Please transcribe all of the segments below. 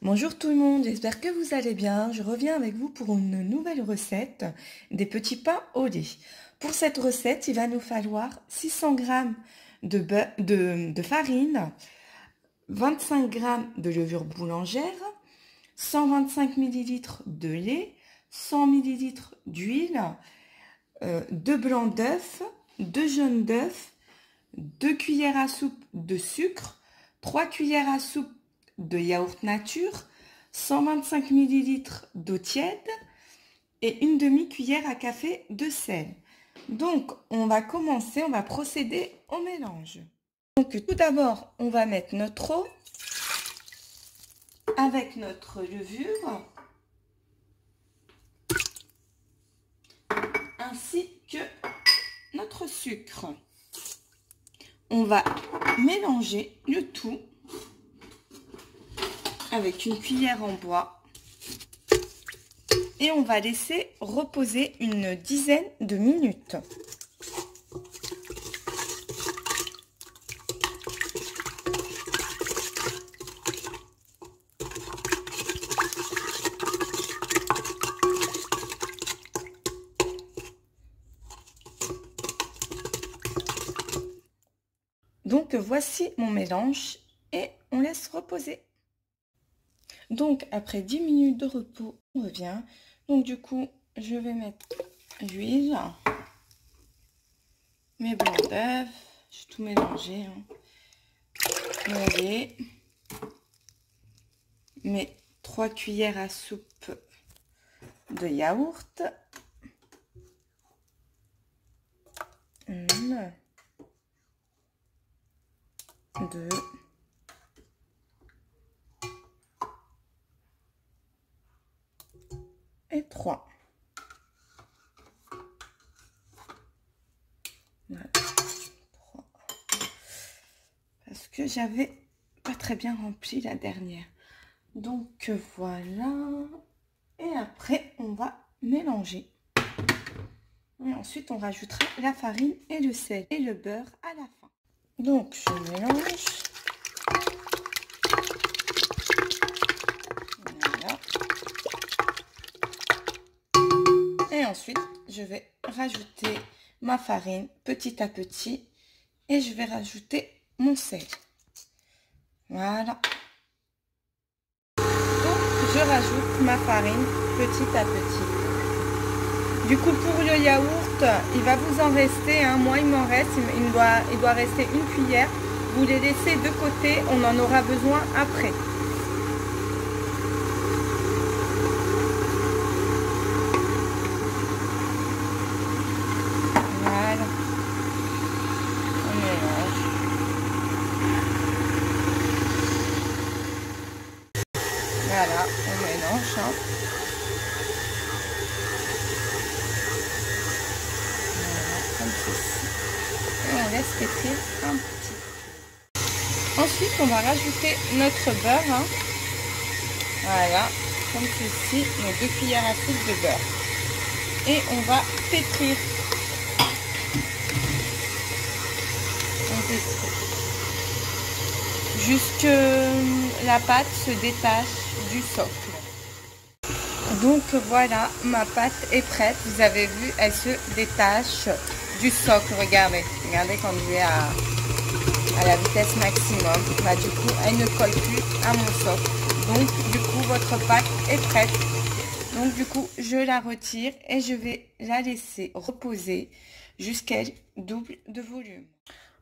Bonjour tout le monde, j'espère que vous allez bien. Je reviens avec vous pour une nouvelle recette des petits pains au lait. Pour cette recette, il va nous falloir 600 g de farine, 25 g de levure boulangère, 125 ml de lait, 100 ml d'huile, 2 blancs d'œufs, 2 jaunes d'œufs, 2 cuillères à soupe de sucre, 3 cuillères à soupe de yaourt nature, 125 ml d'eau tiède et une demi-cuillère à café de sel. Donc, on va procéder au mélange. Donc, tout d'abord, on va mettre notre eau avec notre levure ainsi que notre sucre. On va mélanger le tout avec une cuillère en bois et on va laisser reposer une dizaine de minutes. Donc voici mon mélange et on laisse reposer. Donc après 10 minutes de repos, on revient. Donc du coup, je vais mettre l'huile, mes blancs d'œufs, j'ai tout mélangé, mon lait, mes 3 cuillères à soupe de yaourt, 1, 2, et 3. Voilà, 3. Parce que j'avais pas très bien rempli la dernière. Donc voilà. Et après, on va mélanger. Et ensuite, on rajoutera la farine et le sel et le beurre à la fin. Donc, je mélange. Voilà. Et ensuite, je vais rajouter ma farine petit à petit. Et je vais rajouter mon sel. Voilà. Donc, je rajoute ma farine petit à petit. Du coup, pour le yaourt, il va vous en rester, moi il m'en reste, il doit rester une cuillère. Vous les laissez de côté, on en aura besoin après. Voilà. On mélange. Voilà, on mélange. Comme ceci. Et on laisse pétrir un petit peu. Ensuite, on va rajouter notre beurre. Voilà, comme ceci, nos 2 cuillères à soupe de beurre. Et on va pétrir. On pétrit. Jusque la pâte se détache du socle. Donc voilà, ma pâte est prête. Vous avez vu, elle se détache du socle. Regardez, regardez quand je vais à la vitesse maximum. Bah, du coup, elle ne colle plus à mon socle. Donc du coup, votre pâte est prête. Donc du coup, je la retire et je vais la laisser reposer jusqu'à qu'elle double de volume.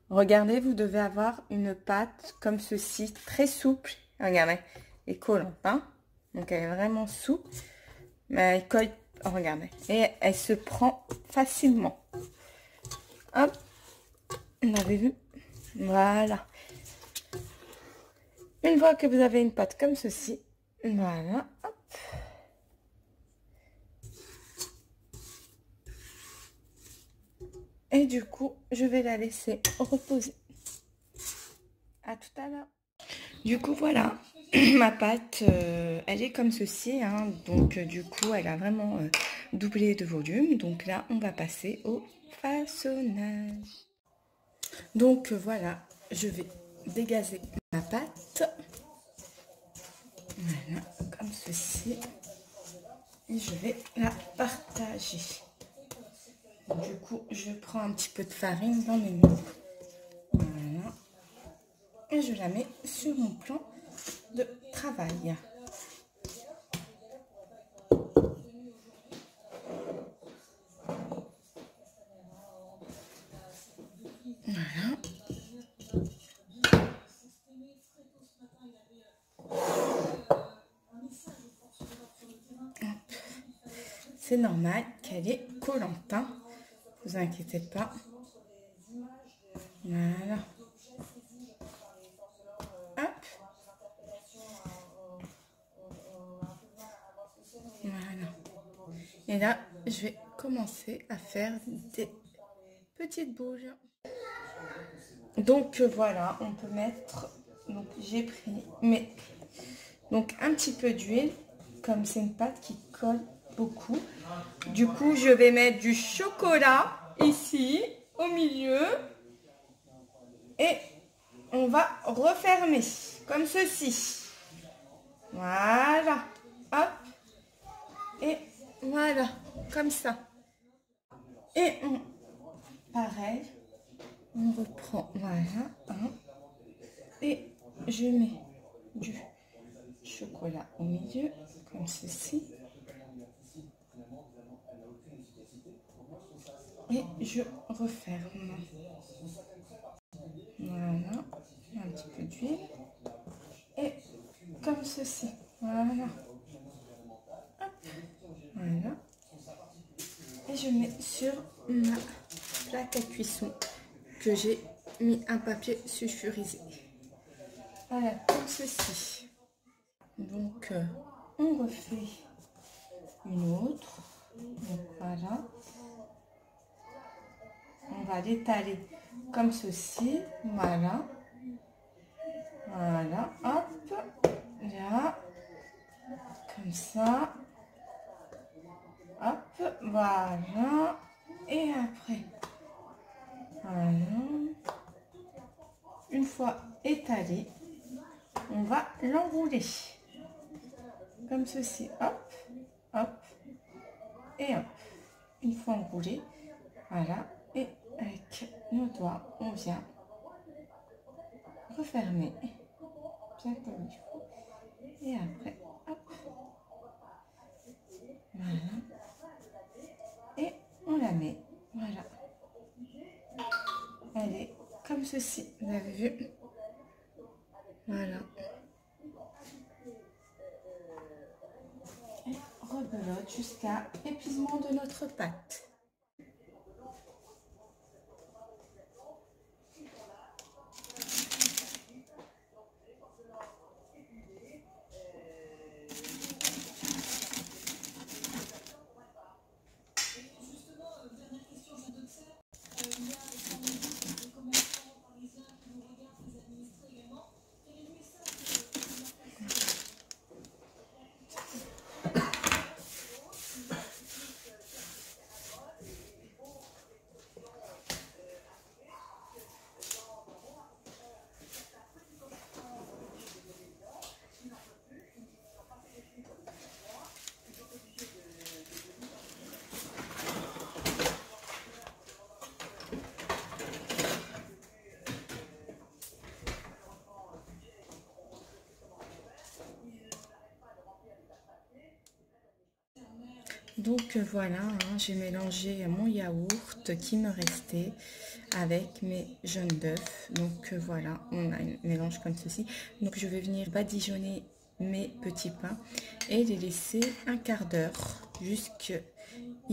Regardez, vous devez avoir une pâte comme ceci, très souple. Regardez, et collante, Donc elle est vraiment souple. Mais elle colle, regardez, et elle se prend facilement. Hop, vous avez vu? Voilà. Une fois que vous avez une pâte comme ceci, voilà, hop. Et du coup, je vais la laisser reposer. À tout à l'heure. Du coup, voilà, ma pâte, elle est comme ceci, donc du coup, elle a vraiment doublé de volume. Donc là, on va passer au façonnage. Donc voilà, je vais dégazer ma pâte. Voilà, comme ceci. Et je vais la partager. Du coup, je prends un petit peu de farine dans mes mains. Voilà. Et je la mets sur mon plan de travail. Voilà. C'est normal qu'elle est collante, hein. Vous inquiétez pas. Voilà. Hop. Voilà. Et là, je vais commencer à faire des petites boules. Donc voilà, on peut mettre. Donc j'ai pris donc un petit peu d'huile, comme c'est une pâte qui colle beaucoup. Du coup, je vais mettre du chocolat ici au milieu et on va refermer comme ceci. Voilà, hop, et voilà, comme ça. Et pareil, on reprend, voilà, hein, et je mets du chocolat au milieu, comme ceci. Et je referme. Voilà, un petit peu d'huile. Et comme ceci. Voilà. Hop. Voilà. Et je mets sur ma plaque à cuisson que j'ai mis un papier sulfurisé. Voilà, comme ceci. Donc, on refait une autre. Donc, voilà. On va l'étaler comme ceci. Voilà. Voilà. Hop. Là. Comme ça. Hop. Voilà. Et après. Voilà. Une fois étalé, on va l'enrouler. Comme ceci. Hop. Hop. Et hop. Une fois enroulé. Voilà. Et avec nos doigts, on vient refermer bien comme il faut. Et après, hop. Voilà. Et on la met. Voilà. Elle est comme ceci. Vous avez vu? Voilà. Et rebelote jusqu'à épuisement de notre pâte. Donc voilà, hein, j'ai mélangé mon yaourt qui me restait avec mes jaunes d'œufs. Donc voilà, on a un mélange comme ceci. Donc je vais venir badigeonner mes petits pains et les laisser un quart d'heure jusqu'ils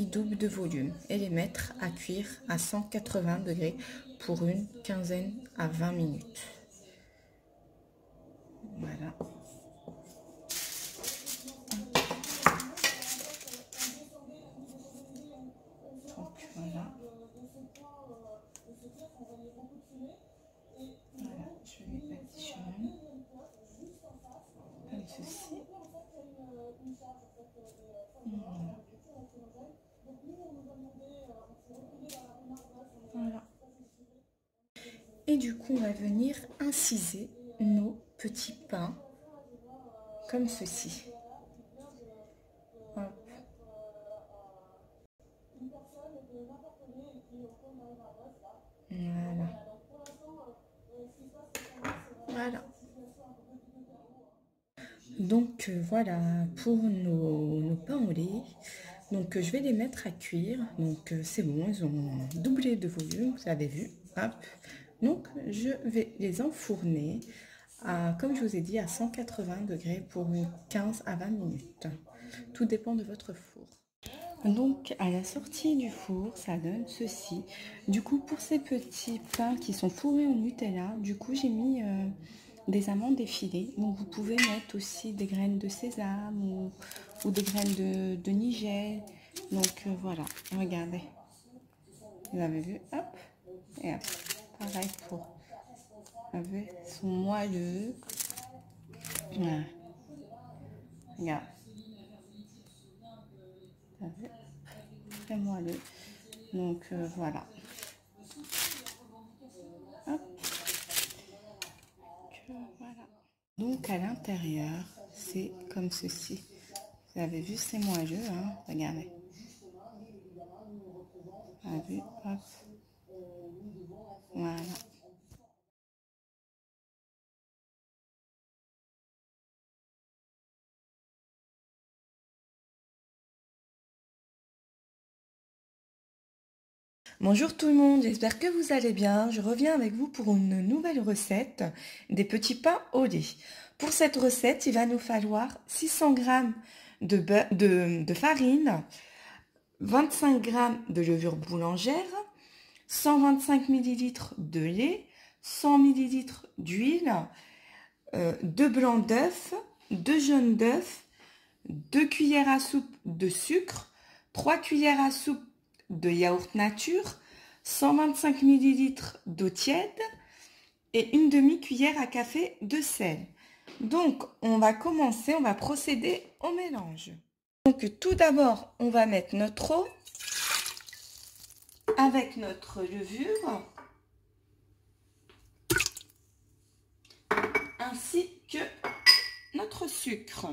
doublent de volume et les mettre à cuire à 180 degrés pour une quinzaine à 20 minutes. Voilà. Voilà. Voilà, je vais badigeonner comme ceci. Voilà. Voilà. Et du coup, on va venir inciser nos petits pains comme ceci. Hop. Voilà. Voilà. Donc voilà pour nos pains au lait. Donc je vais les mettre à cuire. Donc c'est bon, ils ont doublé de volume, vous avez vu. Hop. Donc je vais les enfourner à, comme je vous ai dit, à 180 degrés pour 15 à 20 minutes. Tout dépend de votre four. Donc à la sortie du four, ça donne ceci. Du coup, pour ces petits pains qui sont fourrés au Nutella, du coup j'ai mis des amandes effilées. Donc vous pouvez mettre aussi des graines de sésame ou des graines de nigel. Donc voilà, regardez. Vous avez vu, hop, et hop. Pareil pour, vous avez, ils sont moelleux. Voilà. Regarde. Très moelleux. Donc voilà. Hop. Voilà. Donc à l'intérieur, c'est comme ceci. Vous avez vu, c'est moelleux, hein? Regardez. Vous avez vu, hop. Voilà. Bonjour tout le monde, j'espère que vous allez bien. Je reviens avec vous pour une nouvelle recette des petits pains au lait. Pour cette recette, il va nous falloir 600 g de farine, 25 g de levure boulangère, 125 ml de lait, 100 ml d'huile, 2 blancs d'œufs, 2 jaunes d'œufs, 2 cuillères à soupe de sucre, 3 cuillères à soupe de yaourt nature, 125 ml d'eau tiède et une demi-cuillère à café de sel. Donc, on va commencer, on va procéder au mélange. Donc, tout d'abord, on va mettre notre eau avec notre levure ainsi que notre sucre.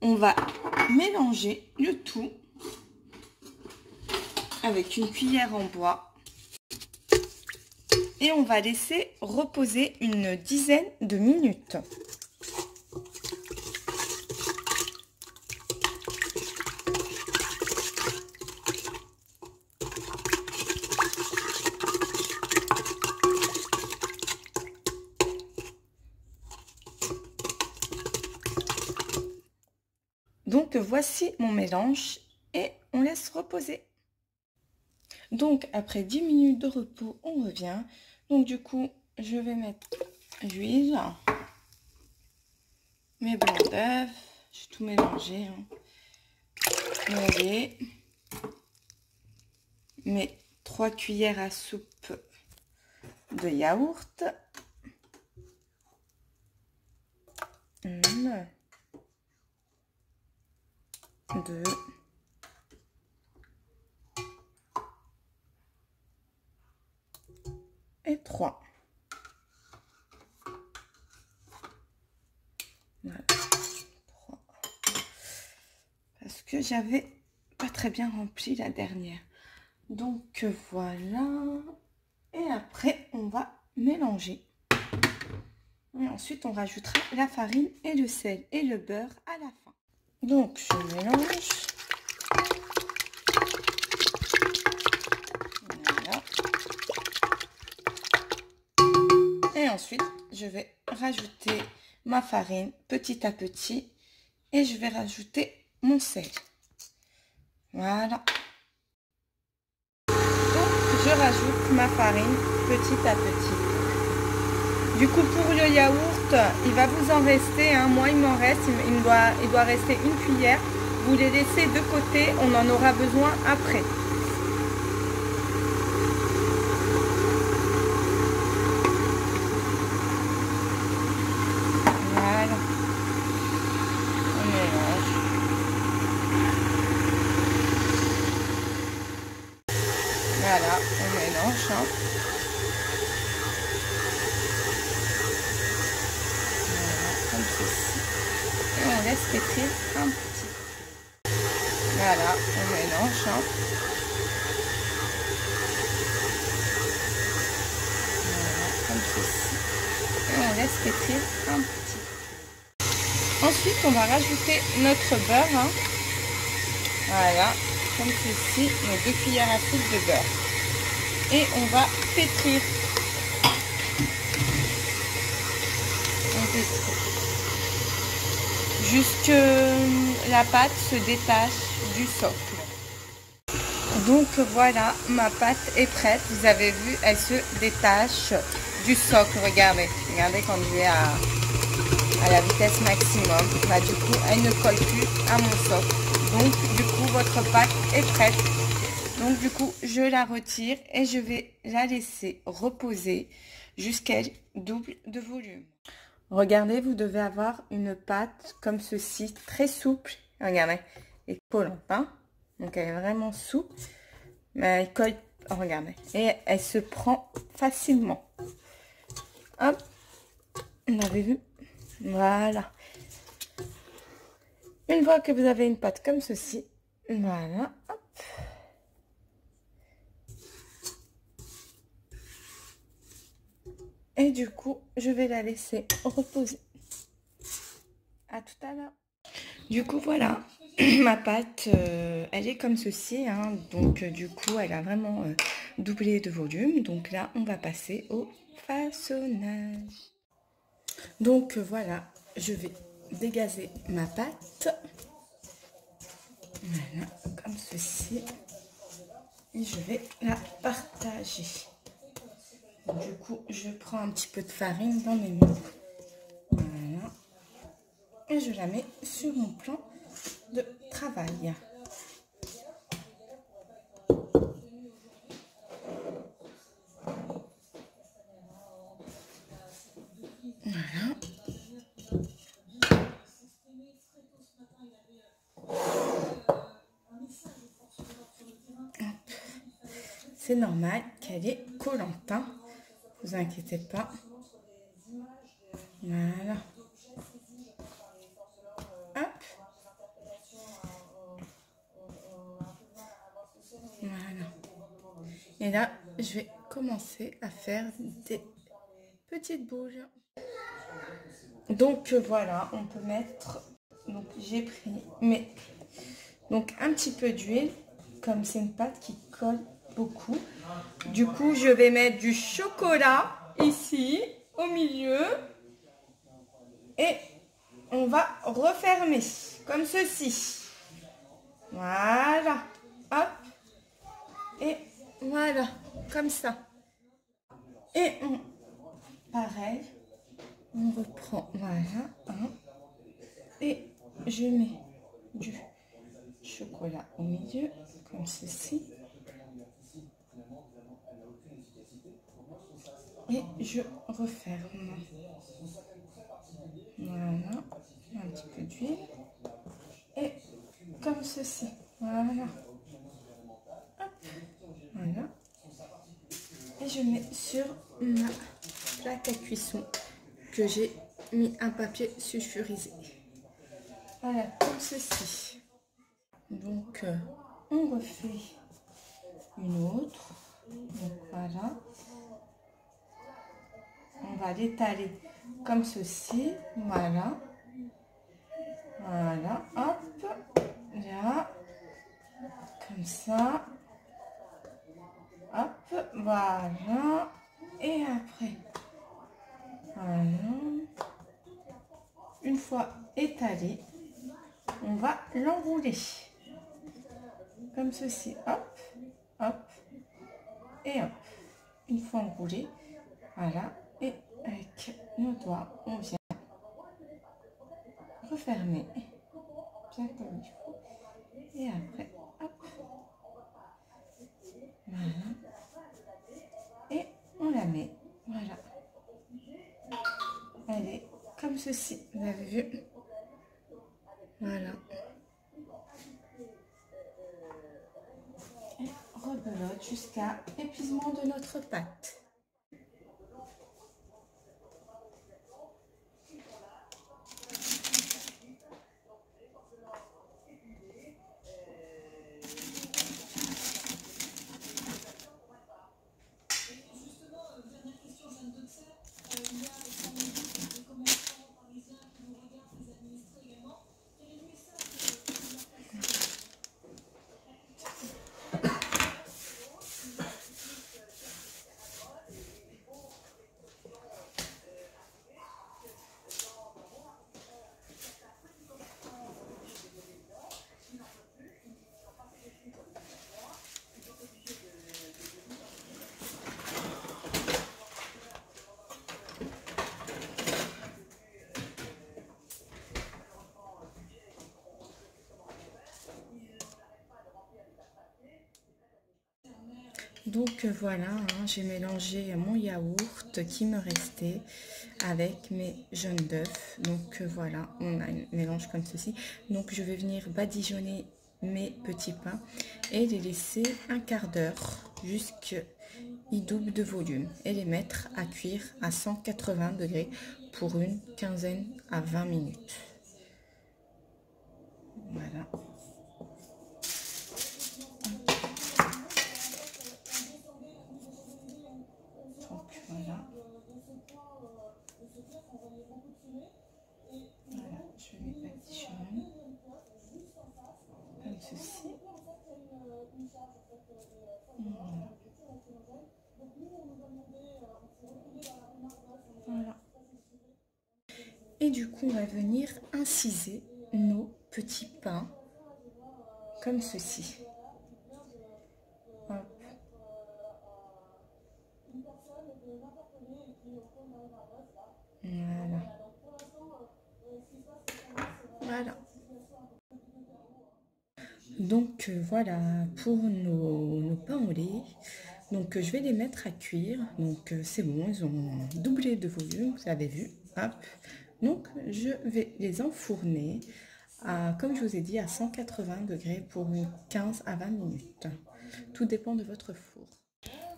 On va mélanger le tout avec une cuillère en bois et on va laisser reposer une dizaine de minutes. Donc voici mon mélange et on laisse reposer. Donc après 10 minutes de repos, on revient. Donc du coup, je vais mettre l'huile, mes blancs d'œufs, j'ai tout mélangé, hein. Mon lait, mes 3 cuillères à soupe de yaourt, 1, 2, et 3. Voilà. 3. Parce que j'avais pas très bien rempli la dernière. Donc voilà. Et après, on va mélanger. Et ensuite, on rajoutera la farine et le sel et le beurre à la fin. Donc, je mélange. Voilà. Et ensuite, je vais rajouter ma farine petit à petit. Et je vais rajouter mon sel. Voilà. Donc, je rajoute ma farine petit à petit. Du coup, pour le yaourt, il va vous en rester, hein. Moi, il m'en reste, il doit rester une cuillère. Vous les laissez de côté, on en aura besoin après. Voilà. On mélange. Voilà, on mélange, hein. Voilà, comme ceci. laisse pétrir un petit peu. Voilà, on mélange. Hein. Voilà, comme ceci. Et on laisse pétrir un petit peu. Ensuite, on va rajouter notre beurre. Hein. Voilà, comme ceci, nos 2 cuillères à soupe de beurre. Et on va pétrir. On pétrit. Jusque la pâte se détache du socle. Donc voilà, ma pâte est prête. Vous avez vu, elle se détache du socle. Regardez, regardez quand je vais à la vitesse maximum. Bah, du coup, elle ne colle plus à mon socle. Donc du coup, votre pâte est prête. Donc du coup, je la retire et je vais la laisser reposer jusqu'à qu'elle double de volume. Regardez, vous devez avoir une pâte comme ceci, très souple. Regardez, et collante. Hein? Donc elle est vraiment souple, mais elle colle. Oh, regardez, et elle se prend facilement. Hop, vous avez vu? Voilà. Une fois que vous avez une pâte comme ceci, voilà. Hop. Et du coup, je vais la laisser reposer. À tout à l'heure. Du coup, voilà, ma pâte, elle est comme ceci. Hein, donc, du coup, elle a vraiment doublé de volume. Donc là, on va passer au façonnage. Donc, voilà, je vais dégazer ma pâte. Voilà, comme ceci. Et je vais la partager. Du coup, je prends un petit peu de farine dans mes mains. Voilà. Et je la mets sur mon plan de travail. Voilà. C'est normal qu'elle est collante. Hein. Vous inquiétez pas. Voilà. Hop. Voilà. Et là, je vais commencer à faire des petites boules. Donc voilà, on peut mettre. Donc j'ai pris donc un petit peu d'huile, comme c'est une pâte qui colle beaucoup. Du coup, je vais mettre du chocolat ici au milieu et on va refermer comme ceci. Voilà, hop, et voilà, comme ça. Et pareil, on reprend, voilà, hein, et je mets du chocolat au milieu, comme ceci. Et je referme. Voilà, un petit peu d'huile. Et comme ceci. Voilà. Hop. Voilà. Et je mets sur ma plaque à cuisson que j'ai mis un papier sulfurisé. Voilà, comme ceci. Donc, on refait une autre. Donc, voilà. On va l'étaler comme ceci. Voilà. Voilà. Hop. Là. Comme ça. Hop. Voilà. Et après. Voilà. Une fois étalé, on va l'enrouler. Comme ceci. Hop. Hop. Et hop. Une fois enroulé. Voilà. Et avec nos doigts, on vient refermer bien comme il faut. Et après, hop. Voilà. Et on la met. Voilà. Elle est comme ceci. Vous avez vu? Voilà. Et rebelote jusqu'à épuisement de notre pâte. Donc voilà, hein, j'ai mélangé mon yaourt qui me restait avec mes jaunes d'œufs. Donc voilà, on a un mélange comme ceci. Donc je vais venir badigeonner mes petits pains et les laisser un quart d'heure jusqu'ils doublent de volume et les mettre à cuire à 180 degrés pour une quinzaine à 20 minutes. Voilà. Donc voilà. Voilà, je vais badigeonner comme ceci. Voilà. Voilà. Et du coup, on va venir inciser nos petits pains comme ceci. Hop. Voilà. Voilà. Donc voilà pour nos pains au lait. Donc je vais les mettre à cuire. Donc c'est bon, ils ont doublé de volume, vous avez vu. Hop. Donc je vais les enfourner à, comme je vous ai dit, à 180 degrés pour 15 à 20 minutes. Tout dépend de votre four.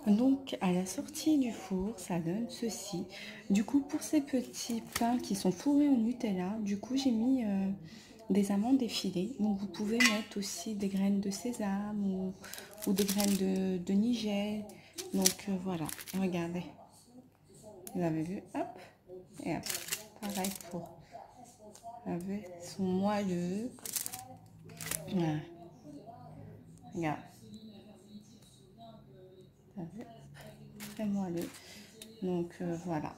Donc à la sortie du four, ça donne ceci. Du coup, pour ces petits pains qui sont fourrés au Nutella, du coup j'ai mis des amandes effilées. Donc vous pouvez mettre aussi des graines de sésame ou des graines de nigel. Donc voilà, regardez. Vous avez vu, hop, et hop. Pareil pour, vous avez, ils sont moelleux. Voilà. Regarde. Vous avez, très moelleux. Donc voilà.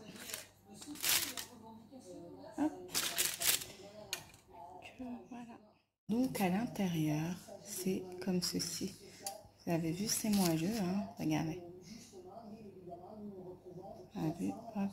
Hop. Voilà. Donc à l'intérieur, c'est comme ceci. Vous avez vu, c'est moelleux, hein? Regardez. Vous avez vu, hop.